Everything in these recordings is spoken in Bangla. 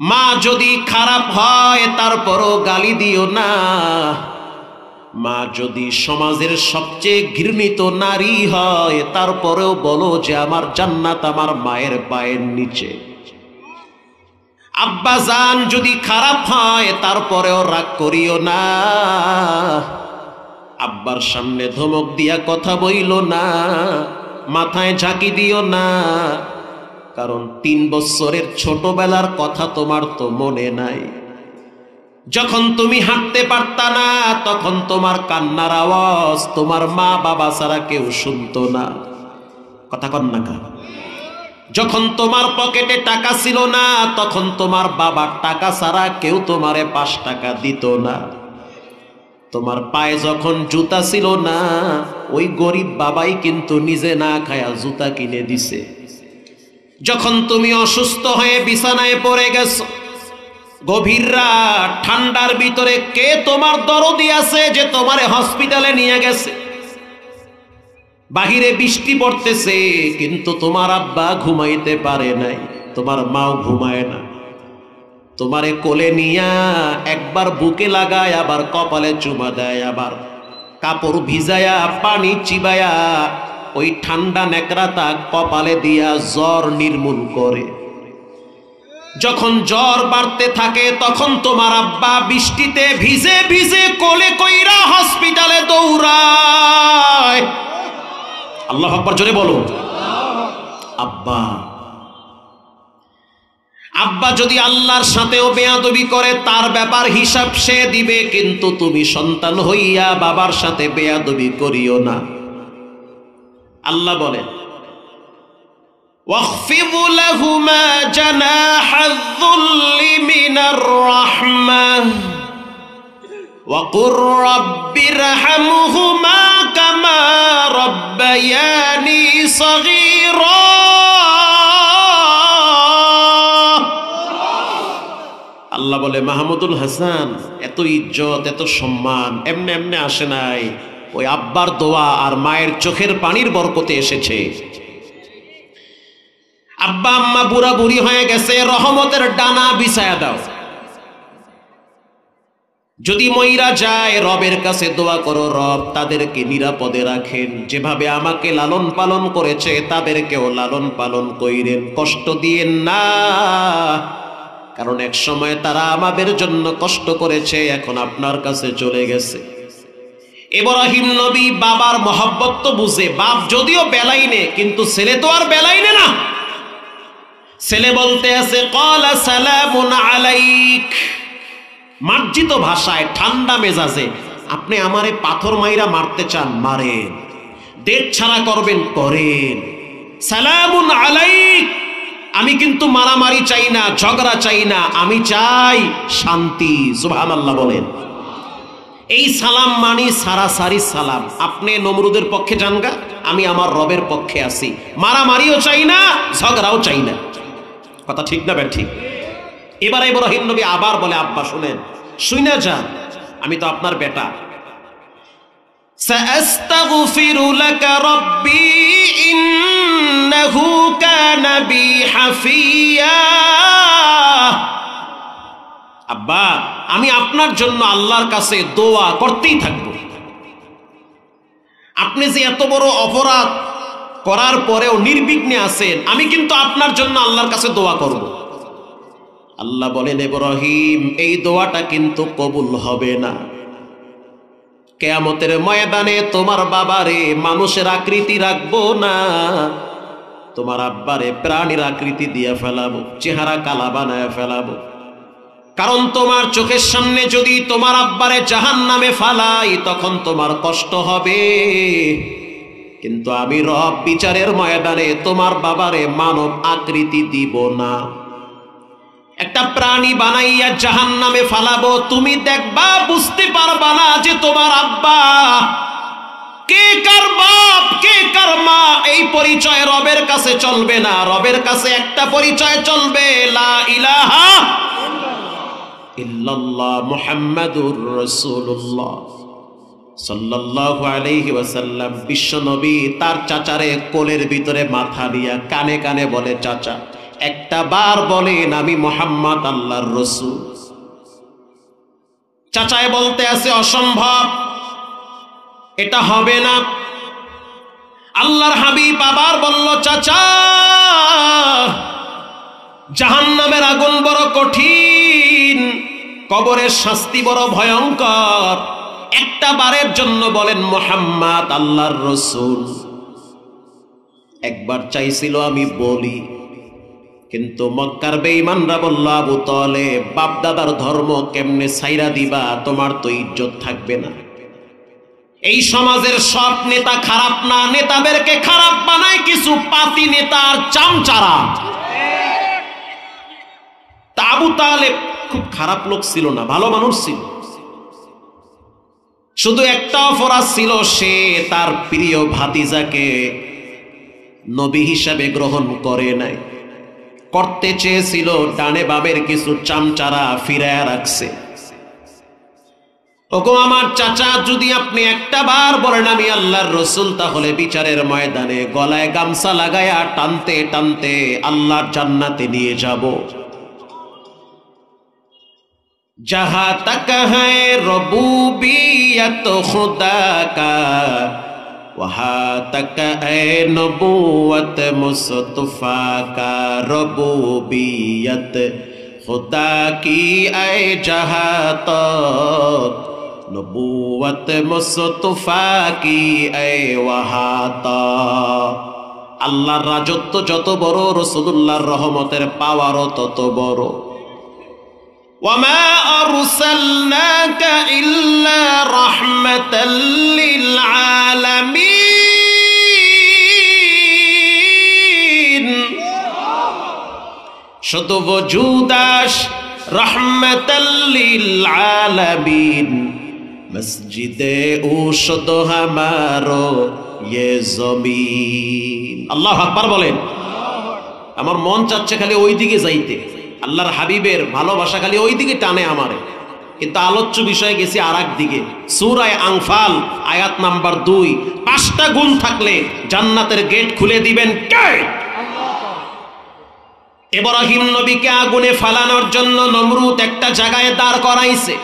মা যদি খারাপ হয় তারপরও গালি দিও না। মা যদি সমাজের সবচেয়ে ঘৃণিত নারী হয় তারপরেও বলো যে আমার জান্নাত আমার মায়ের পায়ের নিচে। আব্বা জান যদি খারাপ হয় তারপরেও রাগ করিও না। আব্বার সামনে ধমক দিয়া কথা বইলো না, মাথায় ঝাঁকি দিও না, কারণ 3 বছরের ছোটবেলার কথা তোমার তো মনে নাই। যখন তুমি হাঁটতে পারতা না তখন তোমার কান্নার আওয়াজ তোমার মা বাবা ছাড়া কেউ শুনতো না। কথা কন না কা? যখন তোমার পকেটে টাকা ছিল না তখন তোমার বাবার টাকা ছাড়া কেউ তোমারে 5 টাকা দিত না। তোমার পায়ে যখন জুতা ছিল না ওই গরিব বাবাই কিন্তু নিজে না খায়া জুতা কিনে দিছে। যখন তুমি অসুস্থ হয়ে বিছানায় পড়ে গেছো, গভীর রাত ঠান্ডার ভিতরে কে তোমার দরদি আছে যে তোমারে হসপিটালে নিয়ে গেছে? বাহিরে বৃষ্টি পড়তেছে কিন্তু তোমার আব্বা ঘুমাইতে পারে নাই, তোমার মাও ঘুমায় না। তোমারে কোলে নিয়া একবার বুকে লাগায়, আবার কপালে চুমা দেয়, আবার কাপড় ভিজায়া পানি চিবায়া ওই ঠান্ডা নেকড়াটা কপালে দিয়া জ্বর নির্মূল করে। যখন জ্বর বাড়তে থাকে তখন তোমার আব্বা বৃষ্টিতে ভিজে ভিজে কোলে কইরা হসপিটালে দৌড়ায়। আল্লাহু আকবার, জোরে বলো। আব্বা আব্বা যদি আল্লাহর সাথেও বেয়াদবি করে তার ব্যাপার হিসাব সে দিবে, কিন্তু তুমি সন্তান হইয়া বাবার সাথে বেয়াদবি করিও না। আল্লাহ বলেন واخفض لهما جناح الذل من الرحمة وقل رب ارحمهما كما ربياني صغيرا। আল্লাহ বলে মাহমুদুল হাসান এত ইজ্জত এত সম্মান এমনি এমনি আসে নাই, ওই আব্বার দোয়া আর মায়ের চোখের পানির বরকতে এসেছে। আব্বা আম্মা বুড়া বুড়ি হয়ে গেছে, রহমতের ডানা বিছায়া দাও। যদি মইরা যায় রবের কাছে দোয়া করো, রব তাদেরকে নিরাপদে রাখেন, যেভাবে আমাকে লালন পালন করেছে তাদেরকেও লালন পালন কইরেন, কষ্ট দিয়েন না, কারণ এক সময় তারা আমাদের জন্য কষ্ট করেছে, এখন আপনার কাছে চলে গেছে। ইব্রাহিম নবী বাবার মহব্বত তো বুঝে, বাপ যদিও বেলাইনে কিন্তু ছেলে তো আর বেলাইনে না। ছেলে বলতে আছে ক্বালা সালামুন আলাইক, মার্জিত ভাষায় ঠান্ডা মেজাজে, আপনি আমারে পাথর মাইরা মারতে চান মারেন, দেশ ছাড়া করবেন করেন, সালামুন আলাইক, আমি কিন্তু মারামারি চাই না, ঝগড়া চাই না, আমি চাই শান্তি। সুবহানাল্লাহ বলেন। এই সালাম মানি সারাসারি সালাম। আপনি নমরুদের পক্ষে যানগা, আমি আমার রবের পক্ষে আছি, মারামারিও চাই না, ঝগড়াও চাই না। কথা ঠিক না বেঠিক? ঠিক। এবার ইব্রাহিম নবী আবার বলে আব্বা শুনেন, শুইনা যান, আমি তো আপনার বেটা। সাআস্তাগফিরু লাকা রাব্বি ইন্নাহু কানা বি হাফিয়া। আব্বা আমি আপনার জন্য আল্লাহর কাছে দোয়া করতেই থাকবো। আপনি যে এত বড় অপরাধ করার পরেও নির্বিঘ্নে আছেন, আমি কিন্তু আপনার জন্য আল্লাহর কাছে দোয়া করব। আল্লাহ বলেন ইব্রাহিম এই দোয়াটা কিন্তু কবুল হবে না। কিয়ামতের ময়দানে তোমার বাবারে মানুষের আকৃতি রাখবো না, তোমার আব্বারে প্রাণীর আকৃতি দিয়ে ফেলাবো, চেহারা কালা বানায় ফেলাবো। কারণ তোমার চোখের সামনে যদি তোমার আব্বারে জাহান্নামে ফালাই তখন তোমার কষ্ট হবে, কিন্তু আমি রব বিচারের ময়দানে তোমার বাবারে মানব আকৃতি দিব না, একটা প্রাণী বানাইয়া জাহান্নামে ফালাবো। তুমি দেখবা বুঝতে পারবা না যে তোমার আব্বা কে কার বাপ কে কার মা। এই পরিচয় রবের কাছে চলবে না, রবের কাছে একটা পরিচয় চলবে, লা ইলাহা ইল্লাল্লাহ মুহাম্মাদুর রাসূলুল্লাহ সাল্লাল্লাহু আলাইহি ওয়াসাল্লাম। বিশ্ব নবী তার চাচারে কোলের ভিতরে মাথা দিয়া কানে কানে বলে, চাচা একটা বার বলেন আমি মুহাম্মদ আল্লাহর রাসূল। চাচায় বলতে আছে অসম্ভব, এটা হবে না। আল্লাহর হাবিব আবার বলল, চাচা জাহান্নামের আগুন বড় কঠিন, কবরের শাস্তি বড় ভয়ঙ্কর, একটা বারের জন্য বলেন মুহাম্মদ আল্লাহর রাসূল। একবার চাইছিল আমি বলি, কিন্তু মক্কার বেঈমানরা বলল, আবু তালেব বাপ দাদার ধর্ম কেমনে ছাইরা দিবা, তোমার তো ইজ্জত থাকবে না। এই সমাজের সব নেতা খারাপ না, নেতাদেরকে খারাপ বানায় কিছু পাতি নেতার চামচারা। তা আবু তালেব খুব খারাপ লোক ছিল না, ভালো মানুষ ছিল। শুধু একটা অপরাধ ছিল, সে তার প্রিয় ভাতিজাকে নবী হিসাবে গ্রহণ করে নাই। করতে চেয়েছিল, ডানে বামের কিছু চামচারা ফিরায়া রাখছে। ওগো আমার চাচা, যদি আপনি একটা বার বলেন আমি আল্লাহর রাসূল, তাহলে বিচারের ময়দানে গলায় গামছা লাগায়া টানতে টানতে আল্লাহর জান্নাতে নিয়ে যাব। जहां तक है रबूबियत खुदा का, वहां तक है नबूवत मुस्तफा का। रबूबियत खुदा की ऐ जहां तक, नबूवत मुस्तफा की ऐ वहां तक। আল্লাহর রাজত্ব যত বড়, রাসূলুল্লাহর রহমতের পাওয়ারও তত বড়। وما أرسلناك إلا رحمة للعالمين। শুধু ওজুদাস রহমতাল লিল আলামিন। মসজিদে উশদ হামারো ये জমিন। আল্লাহু আকবার বলেন। আমার মন চাচ্ছে খালি ওই দিকে যাইতে, আল্লাহর হাবিবের ভালোবাসা খালি ওই দিকে টানে আমারে, কিন্তু আলোচ্য বিষয়ে গেছি আরেক দিকে। সূরা আনফাল আয়াত নাম্বার 2। 5টা গুণ থাকলে জান্নাতের গেট খুলে দিবেন কে? ইব্রাহিম নবীকে আগুনে ফালানোর জন্য নমরুদ একটা জায়গায় দাঁড় করাইছে।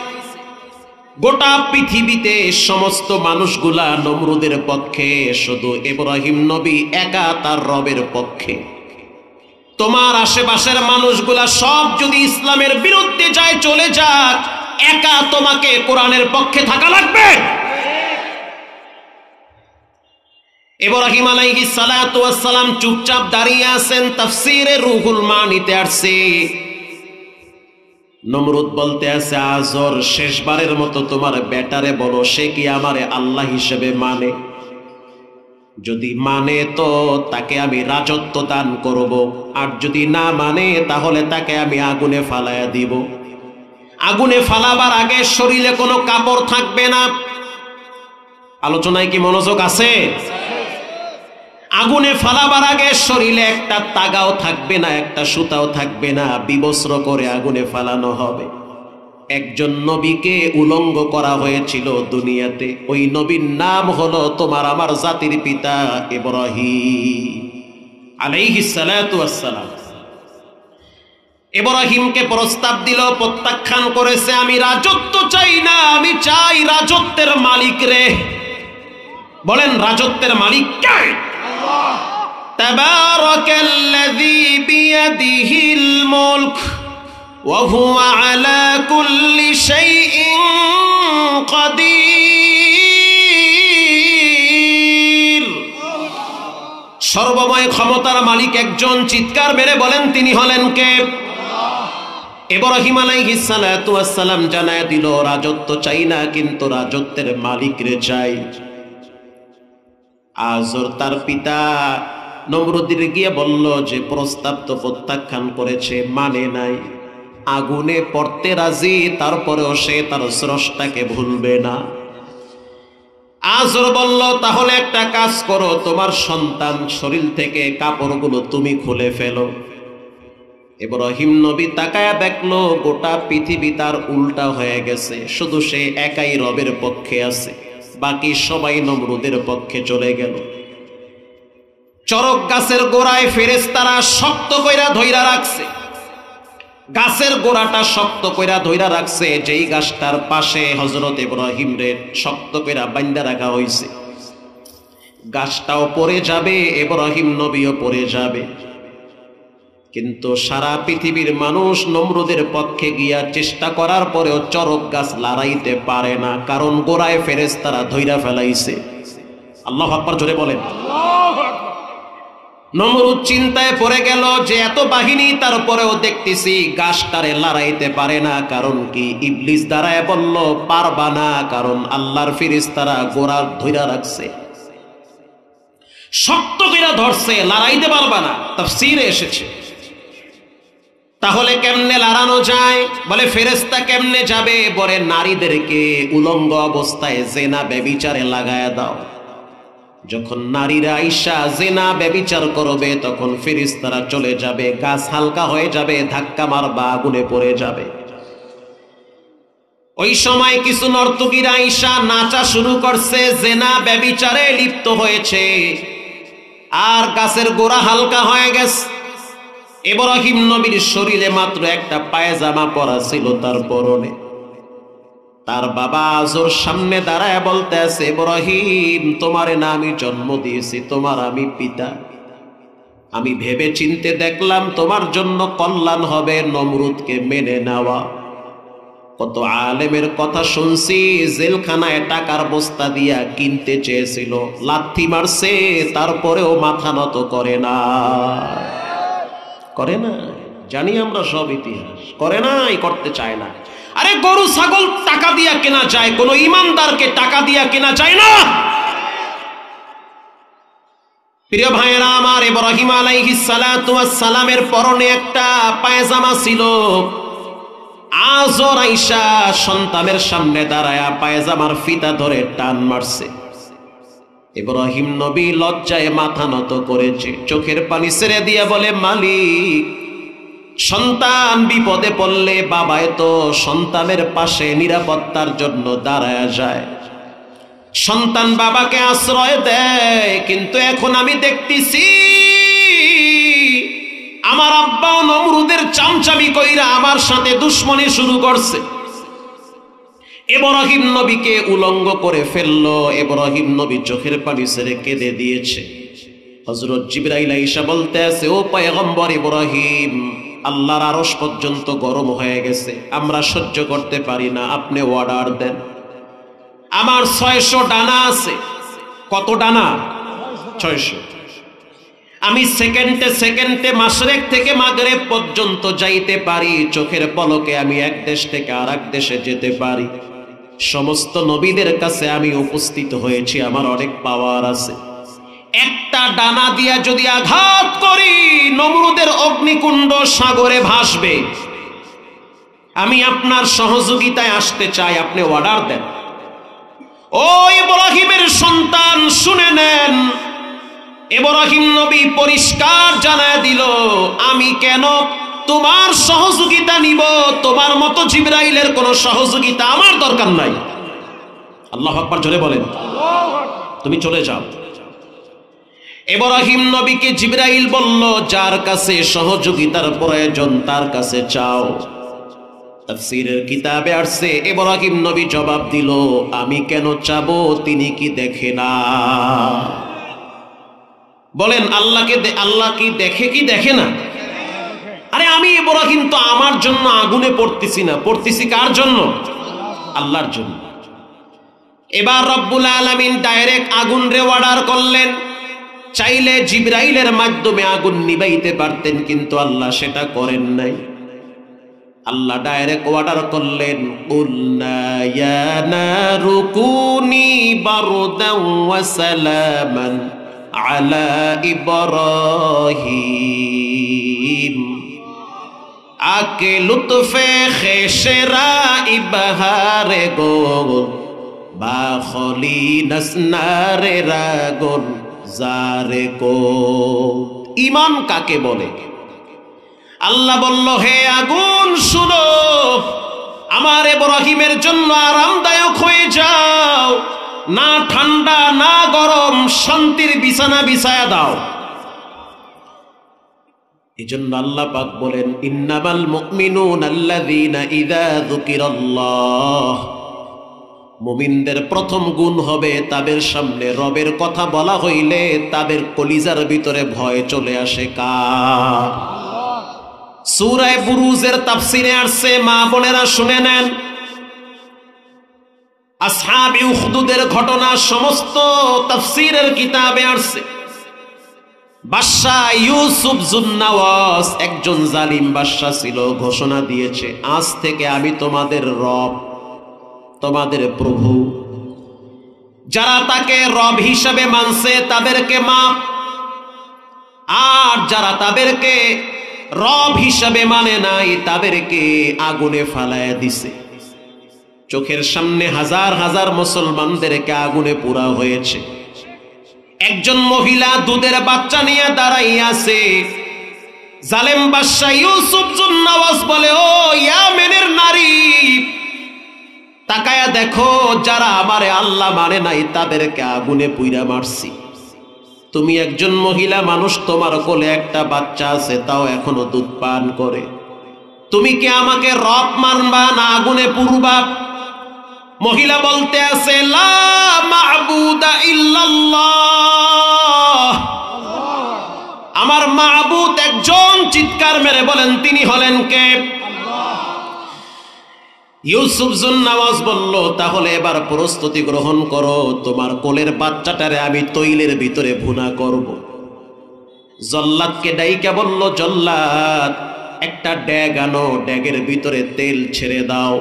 গোটা পৃথিবীতে সমস্ত মানুষগুলা নমরুদের পক্ষে, শুধু ইব্রাহিম নবী একা তার রবের পক্ষে। তোমার আশেপাশের মানুষগুলা সব যদি ইসলামের বিরুদ্ধে যায়, চলে যাক, একা তোমাকে কোরআনের পক্ষে থাকা লাগবে। ইব্রাহিম আলাইহিস সালাতু ওয়াস সালাম চুপচাপ দাঁড়িয়ে আছেন, তাফসীরে রুহুল মানিতে আসছে। নমরুদ বলতে আছে, আজর শেষবারের মতো তোমার বেটারে বলো, সে কি আমারে আল্লাহ হিসেবে মানে? যদি মানে তো তাকে আমি রাজত্ব দান করব, আর যদি না মানে তাহলে তাকে আমি আগুনে ফালায়া দিব। আগুনে ফালাবার আগে শরীরে কোনো কাপড় থাকবে না। আলোচনায় কি মনোযোগ আছে? আগুনে ফালাবার আগে শরীরে একটা তাগাও থাকবে না, একটা সুতাও থাকবে না, বিবস্ত্র করে আগুনে ফালানো হবে। একজন নবীকে উলঙ্গ করা হয়েছিল দুনিয়াতে, ওই নবীর নাম হলো তোমার আমার জাতির পিতা ইব্রাহিম আলাইহিস সালাতু ওয়াস সালাম। ইব্রাহিমকে প্রস্তাব দিল, প্রত্যাখ্যান করেছে। আমি রাজত্ব চাই না, আমি চাই রাজত্বের মালিক রে। বলেন রাজত্বের মালিক কে? আল্লাহ। তাবারাকাল্লাযী বিয়াদিহিল মুলক وهو على كل شيء قدير। সর্বময় ক্ষমতার মালিক একজন, চিৎকার মেরে বলেন তিনি হলেন কে? ইব্রাহিম আলাইহিস সালাতু ওয়াস সালাম জানায় দিল, রাজত্ব চাই না, কিন্তু রাজত্বের মালিক রে চাই। আজর তার পিতা নমরুদের গিয়ে বলল যে প্রস্তাব তো প্রত্যাখ্যান করেছে, মানে নাই, আগুনে পড়তে রাজি, তারপরেও সে তার স্রষ্টাকে ভুলবে না। আজর বলল, তাহলে একটা কাজ করো, তোমার সন্তান শরীর থেকে কাপড়গুলো তুমি খুলে ফেলো। ইব্রাহিম নবী তাকায়া দেখলো গোটা পৃথিবী তার উল্টা হয়ে গেছে, শুধু সে একাই রবের পক্ষে আছে, বাকি সবাই নমরুদের পক্ষে চলে গেল। চরক গাছের গোড়ায় ফেরেশতারা শক্ত কইরা ধইরা রাখছে, গাছের গোড়াটা শক্ত কইরা ধইরা রাখছে। যেই গাছটার পাশে হযরত ইব্রাহিম রে শক্ত কইরা বাইন্ধা রাখা হইছে, গাছটাও পড়ে যাবে, ইব্রাহিম নবীও পড়ে যাবে। কিন্তু সারা পৃথিবীর মানুষ নমরুদের পক্ষে গিয়া চেষ্টা করার পরেও চরক গাছ লড়াইতে পারে না, কারণ গোড়ায় ফেরেশতারা ধইরা ফেলাইছে। আল্লাহু আকবার, জোরে বলেন। নমরুদ চিন্তায় পড়ে গেল যে এত বাহিনী, তারপরেও দেখতেছি গাছটারে লড়াইতে পারে না। কারণ কি? ইবলিস দাঁড়ায় বলল পারবা না, কারণ আল্লাহর ফেরেশতারা গোড়া ধইরা রাখছে, শক্ত কইরা ধরছে, লড়াইতে পারবা না। তাফসীরে এসেছে। তাহলে কেমনে লড়ানো যায়? বলে ফেরেশতা কেমনে যাবে? বলে নারীদেরকে উলঙ্গ অবস্থায় জিনা ব্যভিচারে লাগায়া দাও। যখন নারীরা আইসা জিনা ব্যভিচার করবে তখন ফেরেশতারা চলে যাবে, গাছ হালকা হয়ে যাবে, ধাক্কা মারবা, আগুনে পড়ে যাবে। ওই সময় কিছু নর্তকীরা আইসা নাচা শুরু করছে, জিনা ব্যভিচারে লিপ্ত হয়েছে, আর গাছের গোড়া হালকা হয়ে গেছে। ইব্রাহিম নবীর শরীরে মাত্র একটা পায়জামা পরা ছিল তার পরনে। তার বাবা আজর সামনে দাঁড়ায় বলতে আছে, ইব্রাহিম তোমারে না আমি জন্ম দিয়েছি, তোমার আমি পিতা। আমি ভেবে চিনতে দেখলাম তোমার জন্য কল্যাণ হবে নমরুদকে মেনে নেওয়া। কত আলেমের কথা শুনছি, জেলখানায় টাকার বস্তা দিয়া কিনতে চেয়েছিল, লাথি মারছে, তারপরেও মাথা নত করে না, করে না। জানি আমরা সব ইতিহাস, করে নাই, করতে চায় না। আরে গরু ছাগল টাকা দিয়া কেনা যায়, কোন ইমানদারকে টাকা দিয়া কেনা যায় না। প্রিয় ভাইয়েরা আমার, ইব্রাহিম আলাইহিস সালাতু ওয়াস সালামের পরনে একটা পায়জামা ছিল। আজর আইসা সন্তানের সামনে দাঁড়ায়া পায়জামার ফিতা ধরে টান মারছে। ইব্রাহিম নবী লজ্জায় মাথা নত করেছে, চোখের পানি ছেড়ে দিয়ে বলে, মালিক, সন্তান বিপদে পড়লে বাবায় তো সন্তানের পাশে নিরাপত্তার জন্য দাঁড়ায়া যায়, সন্তান বাবাকে আশ্রয় দেয়। কিন্তু এখন আমি দেখতেছি আমার আব্বাও নমরুদের চামচামি কইরা আমার সাথে দুশ্মনী শুরু করছে। ইব্রাহিম নবীকে উলঙ্গ করে ফেললো। ইব্রাহিম নবী চোখের পানি ছেড়ে কেঁদে দিয়েছে। হযরত জিবরাইল আইসা বলতে আছে, ও পয়গম্বর ইব্রাহিম, আল্লাহর আরশ পর্যন্ত গরম হয়ে গেছে, আমরা সহ্য করতে পারি না, আপনি অর্ডার দেন। আমার 600 ডানা আছে। কত ডানা? 600। আমি সেকেন্ডে সেকেন্ডে মাশরিক থেকে মাগরিব পর্যন্ত যাইতে পারি, চোখের পলকে আমি এক দেশ থেকে আরেক দেশে যেতে পারি। সমস্ত নবীদের কাছে আমি উপস্থিত হয়েছি, আমার অনেক পাওয়ার আছে। একটা ডানা দিয়া যদি আঘাত করি, নমরুদের অগ্নিকুণ্ড সাগরে ভাসবে। আমি আপনার সহযোগিতায় আসতে চাই, আপনি অর্ডার দেন। ও ইব্রাহিমের সন্তান, শুনে নেন। ইব্রাহিম নবী পরিষ্কার জানায় দিল, আমি কেন তোমার সহযোগিতা নিব? তোমার মতো জিবরাইলের কোন সহযোগিতা আমার দরকার নাই। আল্লাহু আকবার, জোরে বলেন। তুমি চলে যাও। ইব্রাহিম নবীকে জিবরাইল বলল, যার কাছে সহযোগিতার প্রয়োজন তার কাছে চাও। তাফসীরের কিতাবে আসছে, ইব্রাহিম নবী জবাব দিল, আমি কেন চাবো? তিনি কি দেখে না? বলেন, আল্লাহ কি দেখে কি দেখে না? আরে আমি ইব্রাহিম তো আমার জন্য আগুনে পড়তেছি না, পড়তেছি কার জন্য? আল্লাহর জন্য। এবার রব্বুল আলামিন ডাইরেক্ট আগুন রে অর্ডার করলেন। চাইলে জিবরাইলের মাধ্যমে আগুন নিভাইতে পারতেন, কিন্তু আল্লাহ সেটা করেন নাই। আল্লাহ ডাইরেক্ট অর্ডার করলেন, কুলনা ইয়া নারু কুনি বারদান ওয়া সালামান আলা ইব্রাহিম আকে লুতফে খেশরা ইবহারে গোল বাখলি নাসনারে রাগন জারে কো। ঈমান কাকে বলে? আল্লাহ বলল, হে আগুন শুনো, আমার ইব্রাহিমের জন্য আরামদায়ক হয়ে যাও, না ঠান্ডা না গরম, শান্তির বিছানা বিছায়া দাও। এজন্য আল্লাহ পাক বলেন, ইন্নামাল মুমিনুনা আল্লাযীনা ইযা যুকিরাল্লাহ, মুমিনদের প্রথম গুণ হবে তাদের সামনে রবের কথা বলা হইলে তাদের কলিজার ভিতরে ভয় চলে আসে। কার? সূরা বুরুজের তাফসিরে আসছে, মা বোনেরা শুনে নেন। আসহাবে উখদুদের ঘটনা সমস্ত তাফসিরের কিতাবে আসছে। বাদশা ইউসুফ যুন্নাওয়াস একজন জালিম বাদশা ছিল, ঘোষণা দিয়েছে, আজ থেকে আমি তোমাদের রব, তোমাদের প্রভু। যারা তাকে রব হিসাবে মানছে তাদেরকে মাপ, আর যারা তাদেরকে রব হিসাবে মানে নাই তাদেরকে আগুনে ফালায়া দিছে। চোখের সামনে হাজার হাজার মুসলমানদেরকে আগুনে পোড়া হয়েছে। একজন মহিলা দুধের বাচ্চা নিয়ে দাঁড়াই আছে। জালেম বাদশা ইউসুফ যুন্নাওয়াস বলে, ও ইয়ামেনের নারী, তাকায়া দেখো, যারা আমারে আল্লাহ মানে নাই তাদেরকে আগুনে পুইরা মারছি। তুমি একজন মহিলা মানুষ, তোমার কোলে একটা বাচ্চা আছে, তাও এখনো দুধ পান করে। তুমি কি আমাকে রব মানবা না আগুনে পুরবা? মহিলা বলতে আছে, লা মা'বুদা ইল্লাল্লাহ, আমার মা'বুদ একজন। চিৎকার মেরে বলেন, তিনি হলেন কে? ইউসুফ যুন্নাওয়াস বলল, তাহলে এবার প্রস্তুতি গ্রহণ করো, তোমার কোলের বাচ্চাটারে আমি তৈলের ভিতরে ভুনা করব। জল্লাদকে ডাইকা বলল, জল্লাদ, একটা ড্যাগ আনো, ড্যাগের ভিতরে তেল ছেড়ে দাও।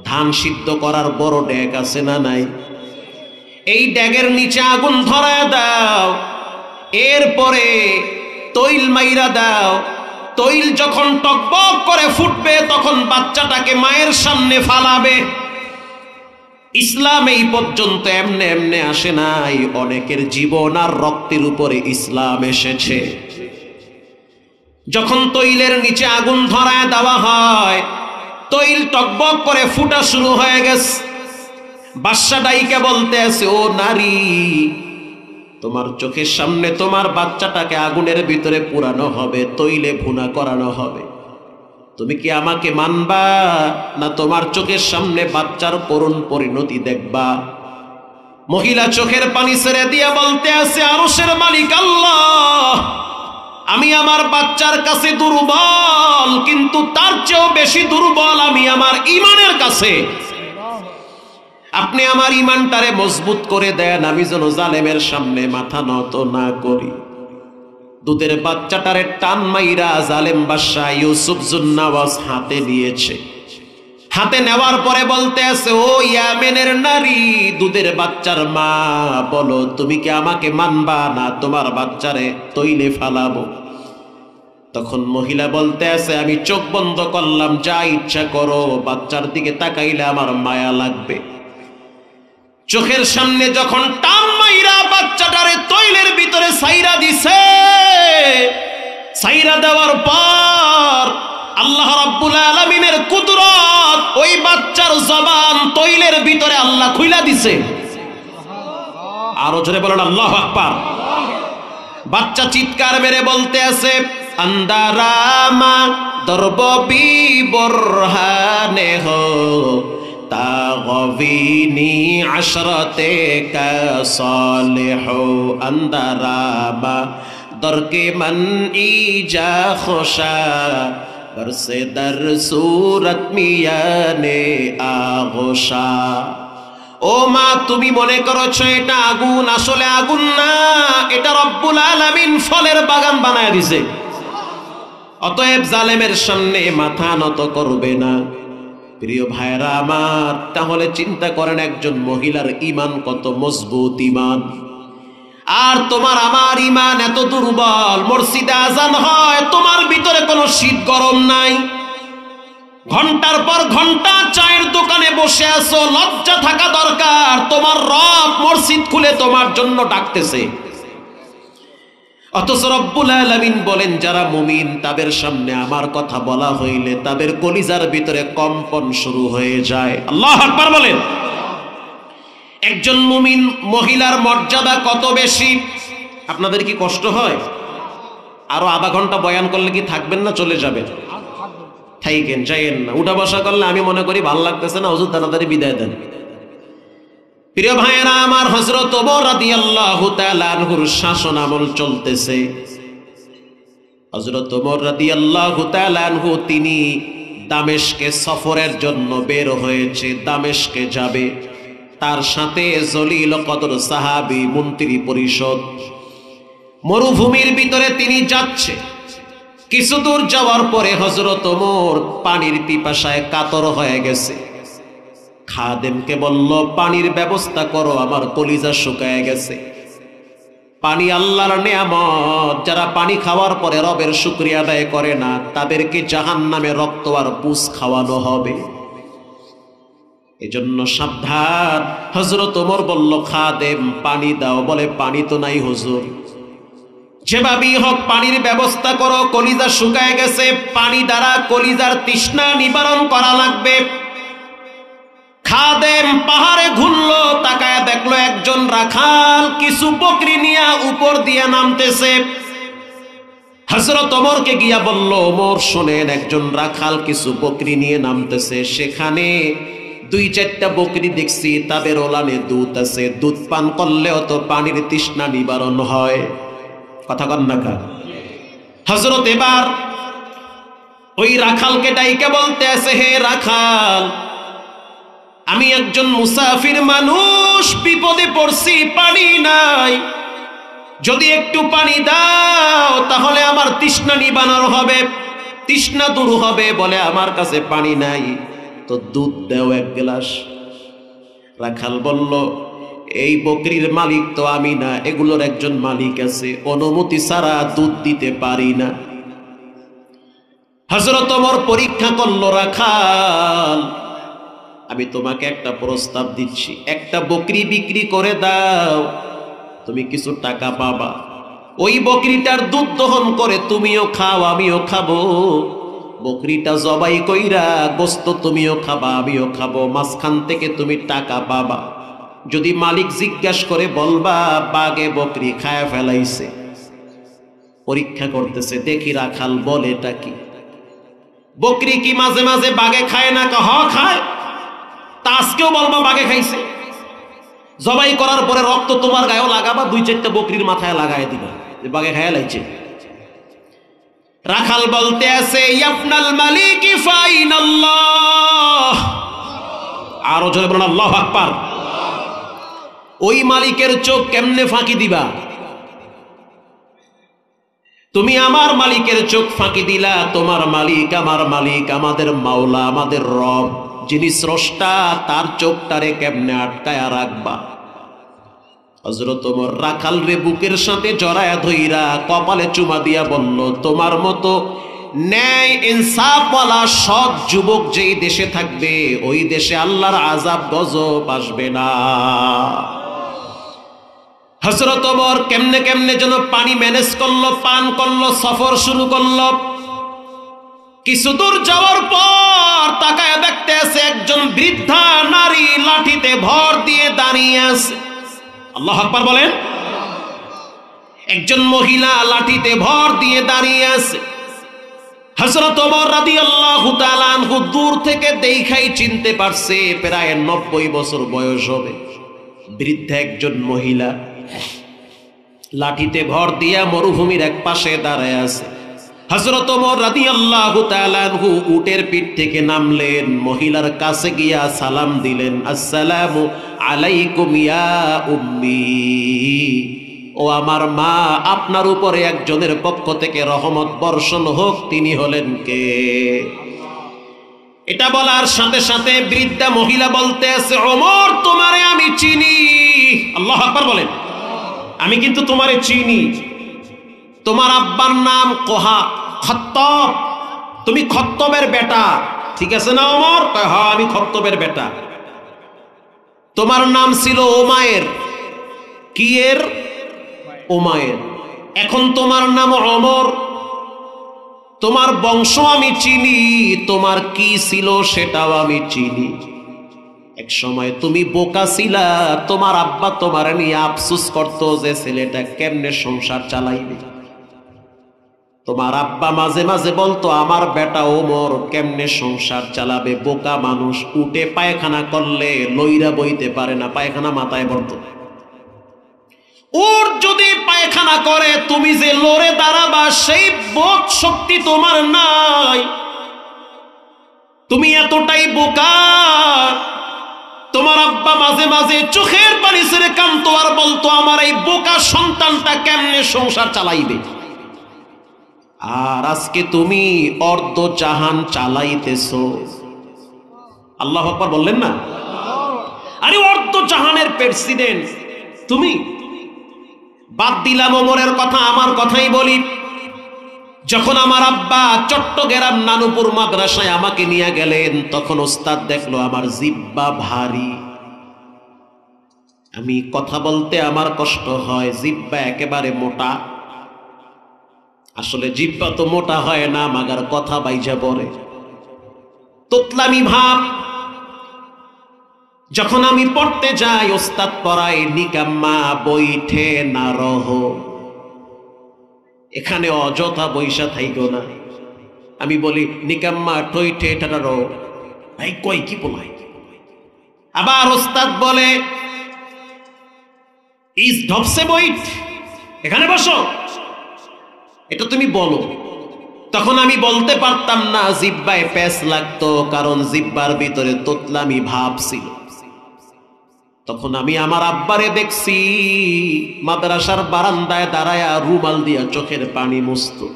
ধান সিদ্ধ করার বড় ড্যাগ আছে না নাই? এই ড্যাগের নিচে আগুন ধরায় দাও, এরপরে তৈল মাইরা দাও। তৈল যখন টকবক করে ফুটবে তখন বাচ্চাটাকে মায়ের সামনে ফালাবে। ইসলাম এই পর্যন্ত এমনে এমনে আসে নাই, অনেকের জীবন আর রক্তের উপরে ইসলাম এসেছে। যখন তৈলের নিচে আগুন ধরায় দেওয়া হয়, তৈল টকবক করে ফুটা শুরু হয়ে গেছে। বাদশা ডাইকে বলতে আছে, ও নারী, তোমার চোখের সামনে তোমার বাচ্চাটাকে আগুনের ভিতরে পুরানো হবে, তৈলে ভুনা করানো হবে। তুমি কি আমাকে মানবা না তোমার চোখের সামনে বাচ্চার করুণ পরিণতি দেখবা? মহিলা চোখের পানি ছেড়ে দিয়া বলতে আছে, আরশের মালিক আল্লাহ, আমি আমার বাচ্চার কাছে দুর্বল, কিন্তু তার চেয়েও বেশি দুর্বল আমি আমার ঈমানের কাছে। আপনি আমার ঈমানটারে মজবুত করে দেন, আমি যেন জালেমের সামনে মাথা নত না করি। দুধের বাচ্চাটারে টান মাইরা জালেম বাদশা ইউসুফ যুন্নাওয়াস হাতে নিয়েছে। হাতে নেওয়ার পরে বলতে আছে, ও ইয়ামেনের নারী, দুধের বাচ্চার মা, বলো তুমি কি আমাকে মানবা না তোমার বাচ্চারে তৈলে ফালাবো? তখন মহিলা বলতে আছে, আমি চোখ বন্ধ করলাম, যা ইচ্ছা করো, বাচ্চার দিকে তাকাইলে আমার মায়া লাগবে। চোখের সামনে যখন টান মাইরা বাচ্চাটারে তৈলের ভিতরে সাইরা দিছে, সাইরা দেওয়ার পর আল্লাহ রাব্বুল আলামিনের কুদরত, ওই বাচ্চার জবান তৈলের ভিতরে আল্লাহ খুইলা দিছে। আরো জোরে বলেন আল্লাহু আকবার। বাচ্চা চিৎকার মেরে বলতে আছে, আন্দারামা দরববি বরহানে হো তাগবিনি আশরাতে কা সালিহু, আন্দারামা দরকে মন ইজা খোশা বরসে দর সুরত মিয়ানে আগোশা। ও মা, তুমি মনে করছো এটা আগুন, আসলে আগুন না, এটা রব্বুল আলামিন ফলের বাগান বানায় দিছে। অতএব জালেমের সামনে মাথা নত করবে না। প্রিয় ভাইরা আমার, তাহলে চিন্তা করেন একজন মহিলার ঈমান কত মজবুত ঈমান, আর তোমার আমার ঈমান এত দুর্বল। মসজিদে আজান হয়, তোমার ভিতরে কোনো শীত গরম নাই, ঘন্টার পর ঘন্টা চায়ের দোকানে বসে আছো, লজ্জা থাকা দরকার। তোমার রব মসজিদ খুলে তোমার জন্য ডাকতেছে, অথচ রব্বুল আলামিন বলেন, যারা মুমিন তাদের সামনে আমার কথা বলা হইলে তাদের কলিজার ভিতরে কম্পন শুরু হয়ে যায়। আল্লাহু আকবার বলেন। একজন মুমিন মহিলার মর্যাদা কত বেশি, আপনাদের কি কষ্ট হয়? আরো আধা ঘন্টা বয়ান করলে কি থাকবেন না চলে যাবেন? থাইকেন, যাইয়েন না। উঠা বসা করলে আমি মনে করি ভাল লাগতেছে না, হুজুর তাড়াতাড়ি বিদায় দেন। প্রিয় ভাইয়েরা আমার, হযরত ওমর রাদিয়াল্লাহু তাআলা আনহুর শাসন আমল চলতেছে। হযরত ওমর রাদিয়াল্লাহু তাআলা আনহু তিনি দামেস্কে সফরের জন্য বের হয়েছে, দামেস্কে যাবে। তার সাথে জলিল কদর সাহাবী, মন্ত্রী পরিষদ। মরুভূমির ভিতরে তিনি যাচ্ছে। কিছু দূর যাওয়ার পরে হযরত ওমর পানির পিপাসায় কাতর হয়ে গেছে। খাদেমকে বলল, পানির ব্যবস্থা করো, আমার কলিজা শুকায় গেছে। পানি আল্লাহর নেয়ামত, যারা পানি খাওয়ার পরে রবের শুকরিয়া আদায় করে না তাদেরকে জাহান্নামে রক্ত আর পুষ খাওয়ানো হবে। এজন্য সাবধান। হযরত ওমর বলল, খাদেম পানি দাও। বলে, পানি তো নাই হুজুর। যেভাবেই হোক পানির ব্যবস্থা করো, কলিজা শুকায় গেছে, পানি দ্বারা কলিজার তৃষ্ণা নিবারণ করা লাগবে। খাদেম পাহাড়ে ঘুরলো, তাকায় দেখলো একজন রাখাল কিছু বকরি নিয়ে উপর দিয়ে নামতেছে। হযরত ওমরকে গিয়া বলল, ওমর শোনেন, একজন রাখাল কিছু বকরি নিয়ে নামতেছে। সেখানে 2-4টা বকরি দেখছি, তাদের ওলানে দুধ আছে, দুধ পান করলেও তো পানির তৃষ্ণা নিবারণ হয়। কথা কন না কা? হযরত এবার ওই রাখালকে ডাইকে বলতে আছে, হে রাখাল, আমি একজন মুসাফির মানুষ, বিপদে পড়ছি, পানি নাই, যদি একটু পানি দাও তাহলে আমার তৃষ্ণা নিবারণ হবে, তৃষ্ণা দূর হবে। বলে, আমার কাছে পানি নাই, তো দুধ দাও 1 গ্লাস। রাখাল বলল, এই বকরির মালিক তো আমি না, এগুলোর একজন মালিক আছে, অনুমতি ছাড়া দুধ দিতে পারি না। হযরত ওমর পরীক্ষা করল, রাখাল, আমি তোমাকে একটা প্রস্তাব দিচ্ছি, একটা বকরি বিক্রি করে দাও, তুমি কিছু টাকা পাবা। ওই বকরিটার দুধ দহন করে তুমিও খাও, আমিও খাবো। বকরিটা জবাই কইরা গোস্ত তুমিও খাবা, আমিও খাবো, মাঝখান থেকে তুমি টাকা পাবা। যদি মালিক জিজ্ঞাসা করে বলবা বাগে বকরি খায় ফেলাইছে। পরীক্ষা করতেছে, দেখি রাখাল বলে এটা কি। বকরি কি মাঝে মাঝে বাগে খায় না? হ খায়। তা আজকেও বলবা বাগে খাইছে। জবাই করার পরে রক্ত তোমার গায়েও লাগাবা, 2-4টা বকরির মাথায় লাগাই দিবা, যে বাগে খায় লাইছে। রাখাল বলতে আছে, ইয়াবনাল মালিকি ফাইনাল্লাহ। আরো জোরে বলুন আল্লাহু আকবার। ওই মালিকের চোখ কেমনে ফাঁকি দিবা? তুমি আমার মালিকের চোখ ফাঁকি দিলা। তোমার মালিক আমার মালিক, আমাদের মাওলা, আমাদের রব, যিনি স্রষ্টা, তার চোখটারে কেমনে আটকায়া রাখবা? হযরত ওমর রাখাল রে বুকের সাথে জড়ায়া ধইরা কপালে চুমা দিয়া বলল, তোমার মতো ন্যায় ইনসাফওয়ালা সৎ যুবক যেই দেশে থাকবে, ওই দেশে আল্লাহর আযাব গজব আসবে না। হযরত ওমর কেমনে কেমনে যেন পানি ম্যানেজ করলো, পান করলো, সফর শুরু করলো। কিছু দূর যাওয়ার পর তাকায় দেখতে আছে একজন বৃদ্ধা নারী লাঠিতে ভর দিয়ে দাঁড়িয়ে আছে। আল্লাহু আকবার বলেন। একজন মহিলা লাঠিতে ভর দিয়ে দাঁড়িয়ে আছে। হযরত ওমর রাদিয়াল্লাহু তাআলা আনহু দূর থেকে দেখাই চিনতে পারছে, প্রায় 90 বছর বয়স হবে। বৃদ্ধা একজন মহিলা লাঠিতে ভর দিয়া মরুভূমির এক পাশে দাঁড়ায় আছে। হযরত ওমর রাদিয়াল্লাহু তাআলা আনহু উটের পিঠ থেকে নামলেন, মহিলার কাছে গিয়া সালাম দিলেন, আসসালামু আলাইকুম ইয়া উম্মি। ও আমার মা, আপনার উপরে একজনের পক্ষ থেকে রহমত বর্ষণ হোক, তিনি হলেন কে? এটা বলার সাথে সাথে বৃদ্ধা মহিলা বলতে আছে, ওমর, তোমারে আমি চিনি। আল্লাহু আকবার বলেন। আমি কিন্তু তোমারে চিনি। তোমার আব্বার নাম খত্তব, তুমি খত্তবের বেটা, ঠিক আছে না ওমর? হ্যাঁ, আমি খত্তবের বেটা। তোমার নাম ছিল ওমায়ের। কি এর? ওমায়ের। এখন তোমার নাম ওমর। তোমার বংশ আমি চিনি, তোমার কি ছিল সেটাও আমি চিনি। এক সময় তুমি বোকা ছিলা, তোমার আব্বা তোমার নিয়ে আফসোস করতো যে ছেলেটা কেমনে সংসার চালাইবে। তোমার আব্বা মাঝে মাঝে বলতো আমার বেটা ওমর কেমনে সংসার চালাবে, বোকা মানুষ, উঠে পায়খানা করলে লইরা বইতে পারে না, পায়খানা মাথায় পড়তো। ওর যদি পায়খানা করে তুমি যে লড়ে দাঁড়াবা সেই বোধ শক্তি তোমার নাই, তুমি এতটাই বোকা। তোমার আব্বা মাঝে মাঝে চোখের পানি ছেড়ে কাঁদতো আর বলতো আমার এই বোকা সন্তানটা কেমনে সংসার চালাইবে। আর আজকে তুমি অর্ধ জাহান চালাইতেছো। আল্লাহু আকবার বললেন না? আরে অর্ধ জাহানের প্রেসিডেন্ট তুমি। বাদ দিলাম ওমরের কথা, আমার কথাই বলি। যখন আমার আব্বা চট্টগ্রাম নানুপুর মাদ্রাসায় আমাকে নিয়ে গেলেন, তখন ওস্তাদ দেখলো আমার জিহ্বা ভারী, আমি কথা বলতে আমার কষ্ট হয়, জিহ্বা একেবারে মোটা। আসলে জিহ্বা তো মোটা হয় না, মাগার কথা বাইজা পড়ে, তোতলামি ভাব। যখন আমি পড়তে যাই, ওস্তাদ পড়ায় নিকাম্মা বইঠে না রহ, এখানে অযথা বৈশা থাইকো না। আমি বলি নিকাম্মা ঠইঠে টানা রহ, ভাই কই কি বলাই। আবার ওস্তাদ বলে ইস ঢপসে বইট, এখানে বসো, এটা তুমি বলো। তখন আমি বলতে পারতাম না, জিহ্বায় প্যাঁচ লাগতো, কারণ জিহ্বার ভিতরে তোতলামি ভাব ছিল। তখন আমি আমার আব্বারে দেখছি মাদ্রাসার বারান্দায় দাঁড়ায়া রুমাল দিয়া চোখের পানি মুছতো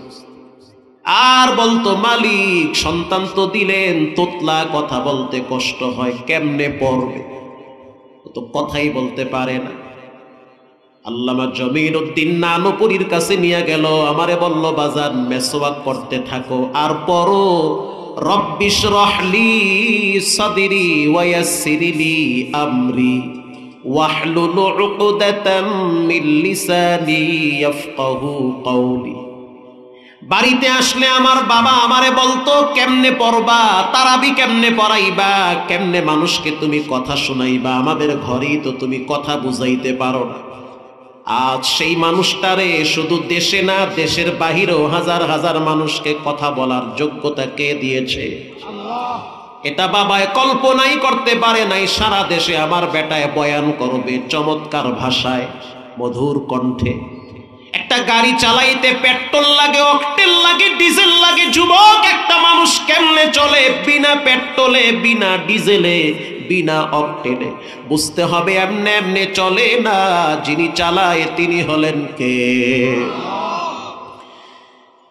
আর বলতো মালিক সন্তান তো দিলেন, তোতলা কথা বলতে কষ্ট হয়, কেমনে পড়বে, তো কথাই বলতে পারে না। আল্লামা জমিরউদ্দিন নানুপুরীর কাছে নিয়ে গেল, আমারে বলল বাজার মেসওয়াক করতে থাকো আর পড়ো রব্বিশরাহ লি সাদরি ওয়া ইয়াসসির লি আমরি ওয়াহলুল উকদাতাম মিন লিসানি ইয়াফকাহু কওলি। বাড়িতে আসলে আমার বাবা আমারে বলতো কেমনে পড়বা, তারাবি কেমনে পড়াইবা, কেমনে মানুষকে তুমি কথা শোনাইবা, আমাদের ঘরেই তো তুমি কথা বুঝাইতে পারো না। আজ সেই মানুষটারে শুধু দেশে না দেশের বাহিরেও হাজার হাজার মানুষকে কথা বলার যোগ্যতা কে দিয়েছে? আল্লাহ। এটা বাবায় কল্পনাই করতে পারে নাই সারা দেশে আমার বেটায় বয়ান করবে চমৎকার ভাষায়, মধুর কণ্ঠে। একটা গাড়ি চালাইতে পেট্রোল লাগে, অকটেল লাগে, ডিজেল লাগে। যুবক একটা মানুষ কেমনে চলে বিনা পেট্রোলে, বিনা ডিজেলে, বিনা অকটেলে? বুঝতে হবে এমনে এমনে চলে না, যিনি চালায় তিনি হলেন কে?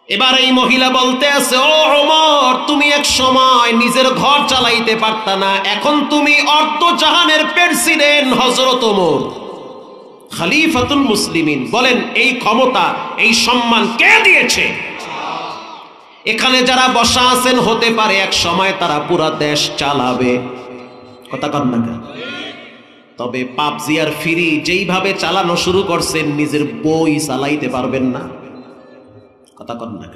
এবার এই মহিলা বলতে আছে, ও ওমর তুমি এক সময় নিজের ঘর চালাইতে পারতা না, এখন তুমি অর্ধ জাহানের প্রেসিডেন্ট হযরত ওমর খলিফাতুল মুসলিমিন। বলেন এই ক্ষমতা এই সম্মান কে দিয়েছে? এখানে যারা বসা আছেন হতে পারে এক সময় তারা পুরা দেশ চালাবে, কথা কন না। তবে পাবজি আর ফ্রি যেইভাবে চালানো শুরু করছেন নিজের বই চালাইতে পারবেন না, কথা কন না।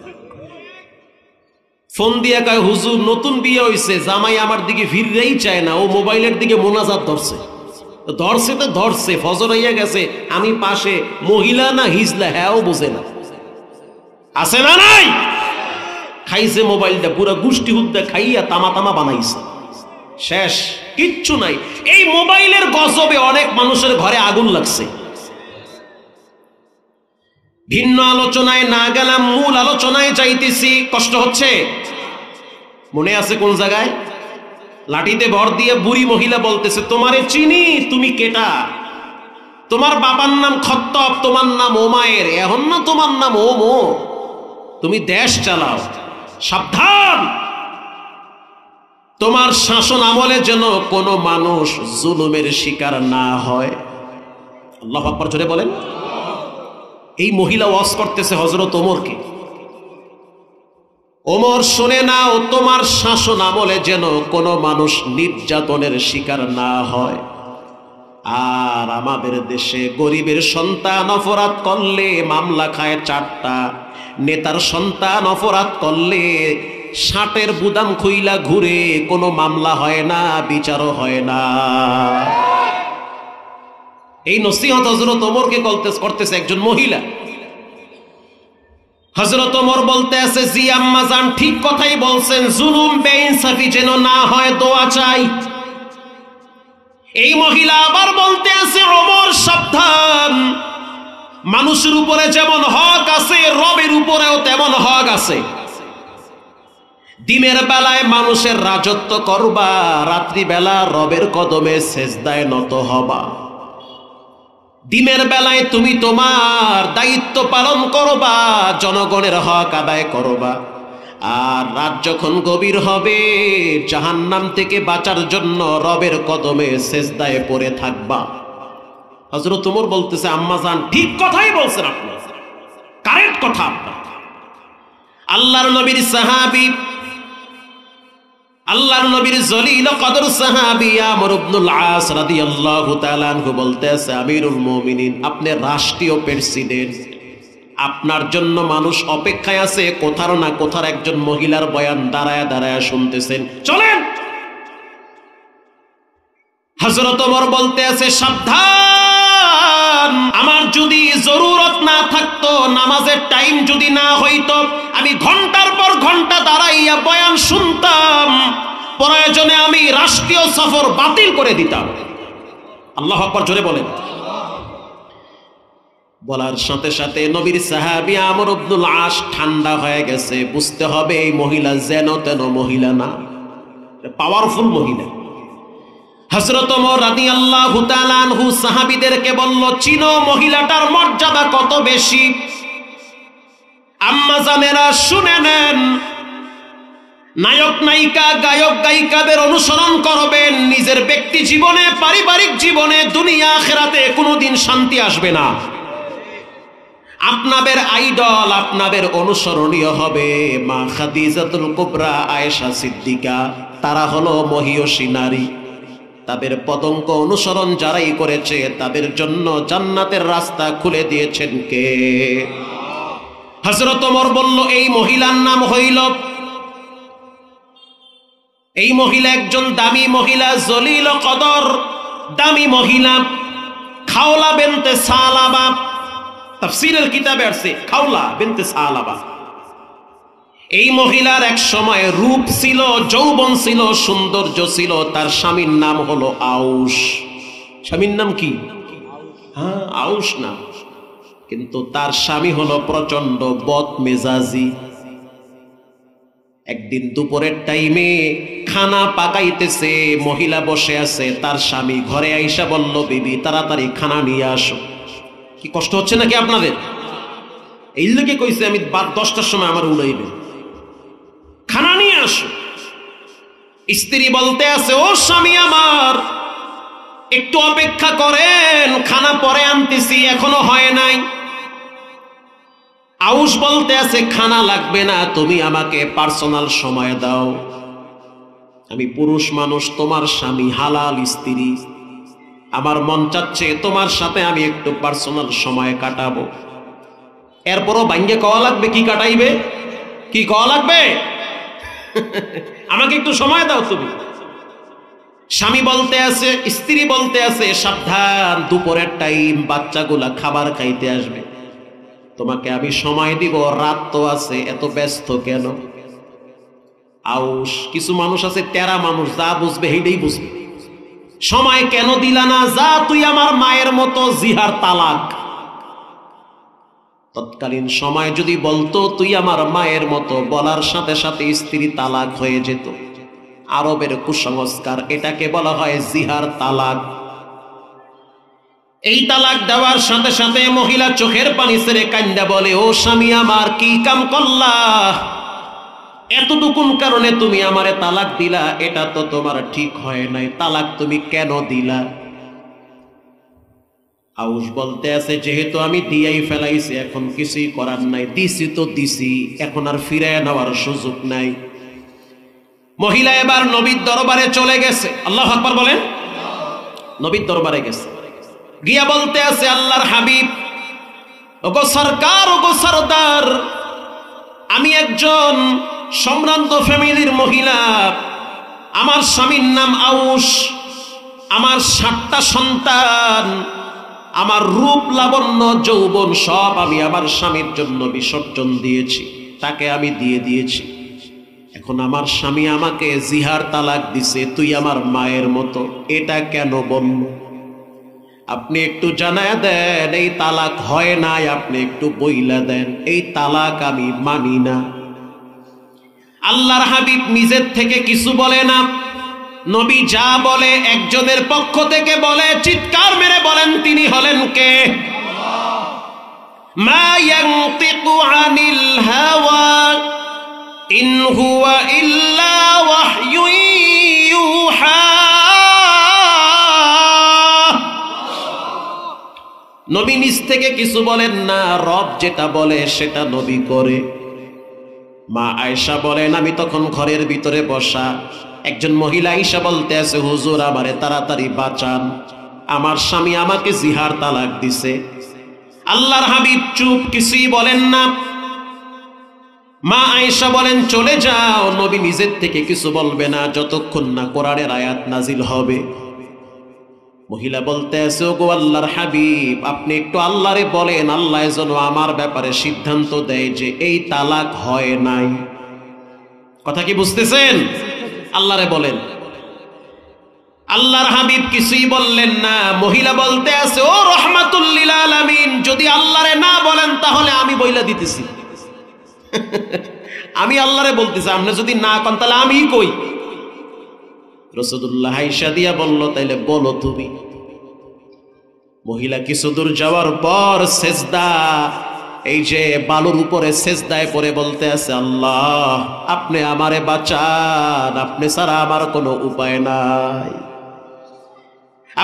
ফোন দিয়ে কয় হুজুর নতুন বিয়ে হইছে, জামাই আমার দিকে ফিরতেই চায় না, ও মোবাইলের দিকে মোনাজাত ধরছে। ধরছে তো ধরছে, ফজর হইয়া গেছে, আমি পাশে, মহিলা না হিজলা হ্যাঁ বোঝে না, আছে না নাই? খাইছে মোবাইলটা, পুরা গুষ্টি হুদ্দা খাইয়া তামা তামা বানাইছে, শেষ কিচ্ছু নাই। এই মোবাইলের গজবে অনেক মানুষের ঘরে আগুন লাগছে। ভিন্ন আলোচনায় না গেলাম, মূল আলোচনায় যাইতেছি। কষ্ট হচ্ছে? মনে আছে কোন জায়গায়? লাঠিতে ভর দিয়ে বুড়ি মহিলা বলতেছে তোমারে চিনি, তুমি কেটা? তোমার বাবার নাম খত্তব, তোমার নাম ওমায়ের, এখন না তোমার নাম ওমো, তুমি দেশ চালাও, সাবধান। তোমার শাসন আমলে যেন কোনো মানুষ জুলুমের শিকার না হয়। আল্লাহু আকবার জোরে বলেন। এই মহিলা ওয়াজ করতেছে হযরত ওমরকে, ওমর শুনে নাও, তোমার শাসন আমলে যেন কোনো মানুষ নির্যাতনের শিকার না হয়। আর আমাদের দেশে গরিবের সন্তান অপরাধ করলে মামলা খায় 4টা, নেতার সন্তান অপরাধ করলে 60-এর বুদাম খুইলা ঘুরে, কোনো মামলা হয় না, বিচারও হয় না। এই নসিহত হযরত ওমরকে করতেছে একজন মহিলা। হযরত ওমর বলতে আছে, জি আম্মা জান ঠিক কথাই বলছেন, জুলুম বেইনসাফি যেন না হয়, দোয়া চাই। এই মহিলা আবার বলতে আছে, ওমর সাবধান, মানুষের উপরে যেমন হক আছে রবের উপরেও তেমন হক আছে। দিনের বেলায় মানুষের রাজত্ব করবা, রাত্রি বেলা রবের কদমে সেজদায় নত হবা। দিনের বেলায় তুমি তোমার দায়িত্ব পালন করবা, জনগণের হক আদায় করবা, আর রাত যখন গভীর হবে জাহান্নাম থেকে বাঁচার জন্য রবের কদমে সেজদায় পড়ে থাকবা। হযরত ওমর বলতেছে, আম্মা জান ঠিক কথাই বলছেন আপনি, কারেক্ট কথা আপনার। আল্লাহর নবীর সাহাবী, আল্লাহর নবীর জলিল কদর সাহাবী আমর ইবনুল আস রাদিয়াল্লাহু তাআলা আনহু বলতেছে, আমিরুল মুমিনিন, আপনি রাষ্ট্রীয় প্রেসিডেন্ট, আপনার জন্য মানুষ অপেক্ষায় আছে, কোথার না কোথার একজন মহিলার বয়ান দাঁড়ায় দাঁড়ায় শুনতেছেন, চলেন। হযরত ওমর বলতে আছে, সাবধান, আমার যদি জরুরত না থাকতো, নামাজের টাইম যদি না হইতো, আমি ঘন্টার পর ঘন্টা দাঁড়াইয়া বয়ান শুনতাম, প্রয়োজনে আমি রাষ্ট্রীয় সফর বাতিল করে দিতাম। আল্লাহু আকবার, জোরে বলেন। বলার সাথে সাথে নবীর সাহাবী আমর ইবনুল আস ঠান্ডা হয়ে গেছে, বুঝতে হবে এই মহিলা যেন তেন মহিলা না, পাওয়ারফুল মহিলা। হযরত ওমর রাদিয়াল্লাহু তাআলা আনহু সাহাবীদেরকে বলল, চিনো মহিলাটার মর্যাদা কত বেশি। আম্মা জানেরা শুনে নেন, নায়ক নায়িকা গায়ক গায়িকাদের অনুসরণ করবেন, নিজের ব্যক্তি জীবনে পারিবারিক জীবনে দুনিয়া আখিরাতে কোনোদিন শান্তি আসবে না। আপনাদের আইডল, আপনাদের অনুসরণীয় হবে মা খাদিজাতুল কুবরা, আয়েশা সিদ্দিকা, তারা হলো মহিয়সী নারী। তাদের পদঙ্ক অনুসরণ যারাই করেছে তাদের জন্য জান্নাতের রাস্তা খুলে দিয়েছেন কে? হযরত ওমর বলল, এই মহিলার নাম হইল, এই মহিলা একজন দামি মহিলা, জলিল কদর দামি মহিলা, খাওলা বিনতে সালাবা। তাফসীরের কিতাবে আছে খাওলা বিনতে সালাবা। এই মহিলার এক সময় রূপ ছিল, যৌবন ছিল, সৌন্দর্য ছিল। তার স্বামীর নাম হলো আউস। স্বামীর নাম কি? হ্যাঁ, আউস না, কিন্তু তার স্বামী হলো প্রচন্ড বদ মেজাজি। একদিন দুপুরের টাইমে খানা পাকাইতেছে, মহিলা বসে আছে, তার স্বামী ঘরে আইসা বলল, বিবি তাড়াতাড়ি খানা নিয়ে আসো। কি কষ্ট হচ্ছে নাকি আপনাদের? এই লোকে কইছে আমি 10টার সময় আমার উড়াইবে, খানা নিয়ে আসো। স্ত্রী বলতে আছে, ও স্বামী আমার, একটু অপেক্ষা করেন, খানা পরে আনতেছি, এখনো হয় নাই। আউস বলতে আছে, খানা লাগবে না, তুমি আমাকে পার্সোনাল সময় দাও। আমি পুরুষ মানুষ, তোমার স্বামী, হালাল স্ত্রী, আমার মন চাচ্ছে তোমার সাথে আমি একটু পার্সোনাল সময় কাটাবো। এরপরও ভাঙ্গে কওয়া লাগবে, কি কাটাইবে, কি কওয়া লাগবে, আমাকে একটু সময় দাও তুমি। স্বামী বলতে আছে, স্ত্রী বলতে আছে, সাবধান, দুপুরের টাইম, বাচ্চাগুলা খাবার খাইতে আসবে, তোমাকে আমি সময় দিব, রাত তো আছে, এত ব্যস্ত কেন? আউস, কিছু মানুষ আছে তেরা মানুষ, যা বুঝবে হেইটাই বুঝবে, সময় কেন দিলা না, যা তুই আমার মায়ের মতো, জিহার তালাক। তৎকালীন সময় যদি বলতো তুই আমার মায়ের মতো, বলার সাথে সাথে স্ত্রী তালাক হয়ে যেত। আরবের কুসংস্কার, এটাকে বলা হয় জিহার তালাক। এই তালাক দেওয়ার সাথে সাথে মহিলা চোখের পানি ছেড়ে কান্দা বলে, ও স্বামী আমার, কি কাম করলা, এতটুকুন কারণে তুমি আমারে তালাক দিলা, এটা তো তোমার ঠিক হয় নাই, তালাক তুমি কেন দিলা? আউস বলতে আছে, যেহেতু আমি দিয়াই ফেলাইছি, এখন কিছুই করার নাই, দিছি তো দিছি, এখন আর ফিরে নেওয়ার সুযোগ নাই। মহিলা এবার নবীর দরবারে চলে গেছে। আল্লাহু আকবার বলেন। নবীর দরবারে গেছে, গিয়া বলতে আছে, আল্লাহর হাবিব, ওগো সরকার, ওগো সরদার, আমি একজন সম্ভ্রান্ত ফ্যামিলির মহিলা, আমার স্বামীর নাম আউস, আমার 7টা সন্তান, আমার রূপ লাবণ্য যৌবন সব আমি আমার স্বামীর জন্য বিসর্জন দিয়েছি, তাকে আমি দিয়ে দিয়েছি। এখন আমার স্বামী আমাকে জিহার তালাক দিছে, তুই আমার মায়ের মতো, এটা কেন বলল? আপনি একটু জানায় দেন এই তালাক হয় নাই, আপনি একটু বইলা দেন এই তালাক আমি মানি না। আল্লাহর হাবিব নিজের থেকে কিছু বলে না, নবী যা বলে একজনের পক্ষ থেকে বলে, চিৎকার মেরে বলেন তিনি হলেন কে? মা ইয়ানতিকু আনিল হাওয়া ইন হুয়া ইল্লা ওয়াহয়ুন ইউহা। নবী নিজ থেকে কিছু বলেন না, রব যেটা বলে সেটা নবী করে। মা আয়েশা বলেন, আমি তখন ঘরের ভিতরে বসা, একজন মহিলা আয়েশা বলতে আছে, হুজুর আমারে তাড়াতাড়ি বাঁচান, আমার স্বামী আমাকে জিহার তালাক দিছে। আল্লাহর হাবিব চুপ, কিছুই বলেন না। মা আয়েশা বলেন, চলে যাও, নবী নিজের থেকে কিছু বলবে না যতক্ষণ না কোরআনের আয়াত নাজিল হবে। মহিলা বলতে আছে, ওগো আল্লাহর হাবিব, আপনি একটু আল্লাহরে বলেন, আল্লাহ যেন আমার ব্যাপারে সিদ্ধান্ত দেয় যে এই তালাক হয় নাই। কথা কি বুঝতেছেন? আল্লাহরে বলেন। আল্লাহর হাবিব কিছুই বললেন না। মহিলা বলতে আছে, ও রহমাতুল লিল আলামিন, যদি আল্লাহরে না বলেন তাহলে আমি বইলা দিতেছি। আমি আল্লাহরে বলতেছি, আপনি যদি না কন তাহলে আমি কই। রাসূলুল্লাহ আয়েশা দিয়া বলল, তাইলে বলো তুমি। মহিলা কিছু দূর যাওয়ার পর সেজদা, এই যে বালুর উপরে সেজদায় পড়ে বলতে আছে, আল্লাহ আপনি আমারে বাঁচান, আপনি ছাড়া আমার কোনো উপায় নাই।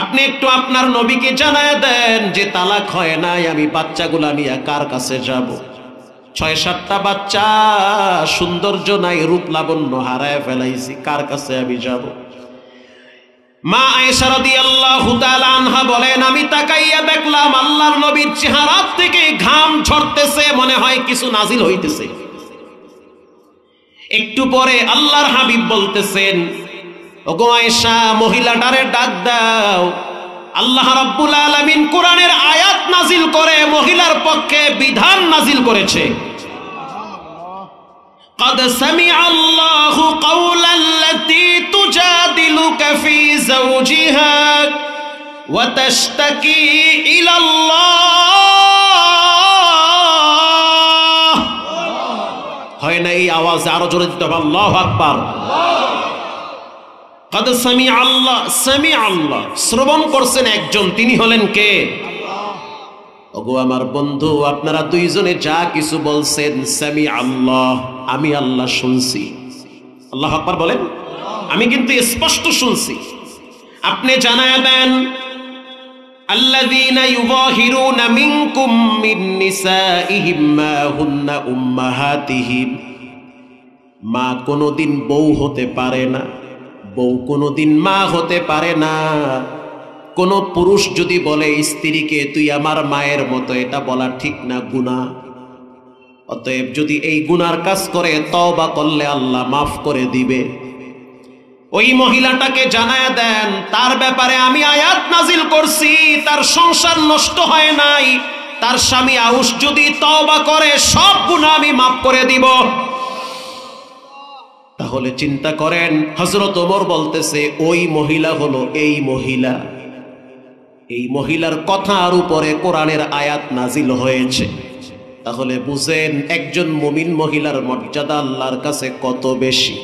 আপনি একটু আপনার নবীকে জানায় দেন যে তালাক হয় নাই, আমি বাচ্চাগুলা নিয়ে কার কাছে যাব? ৬-৭টা বাচ্চা, সৌন্দর্য নাই, রূপ লাবণ্য হারায় ফেলাইছি, কার কাছে আমি যাব? মা আয়েশা রাদিয়াল্লাহু তাআলা আনহা বলেন, আমি তাকাইয়া দেখলাম আল্লাহর নবীর চেহারা থেকে ঘাম ঝরতেছে, মনে হয় কিছু নাজিল হইতেছে। একটু পরে আল্লাহর হাবিব বলতেছেন, ওগো আয়েশা, মহিলাটারে ডাক দাও। আল্লাহ রাব্বুল আলামিন কোরআনের আয়াত নাজিল করে মহিলার পক্ষে বিধান নাজিল করেছে। قد سمع الله قول التي تجادلك في زوجها وتشتكي إلى الله। হয় না এই আওয়াজ আরো জোরে দিতে হবে, আল্লাহু আকবার। قد سمع الله, سمع الله, শ্রবণ করছেন একজন, তিনি হলেন কে? ওগো আমার বন্ধু, আপনারা দুইজনে যা কিছু বলছেন, সামি আল্লাহ, আমি আল্লাহ শুনছি। আল্লাহু আকবার বলেন। আমি কিন্তু স্পষ্ট শুনছি। আপনি জানায় দেন, আল্লাযীনা ইউযাহিরুনা মিনকুম মিন নিসাইহিম মা হুন্না উম্মাহাতিহিম। মা কোনোদিন বউ হতে পারে না, বউ কোনোদিন মা হতে পারে না। কোন পুরুষ যদি বলে স্ত্রীকে তুই আমার মায়ের মতো, এটা বলা ঠিক না, গুনাহ। অতএব যদি এই গুনার কাজ করে তওবা করলে আল্লাহ মাফ করে দিবে। ওই মহিলাটাকে জানায় দেন, তার ব্যাপারে আমি আয়াত নাজিল করছি, তার সংসার নষ্ট হয় নাই, তার স্বামী আউস যদি তওবা করে সব গুনাহ আমি মাফ করে দিব। তাহলে চিন্তা করেন, হযরত ওমর বলতেছে ওই মহিলা হলো এই মহিলা, এই মহিলার কথার উপরে কোরআনের আয়াত নাজিল হয়েছে। তাহলে বুঝেন একজন মুমিন মহিলার মর্যাদা আল্লাহর কাছে কত বেশি।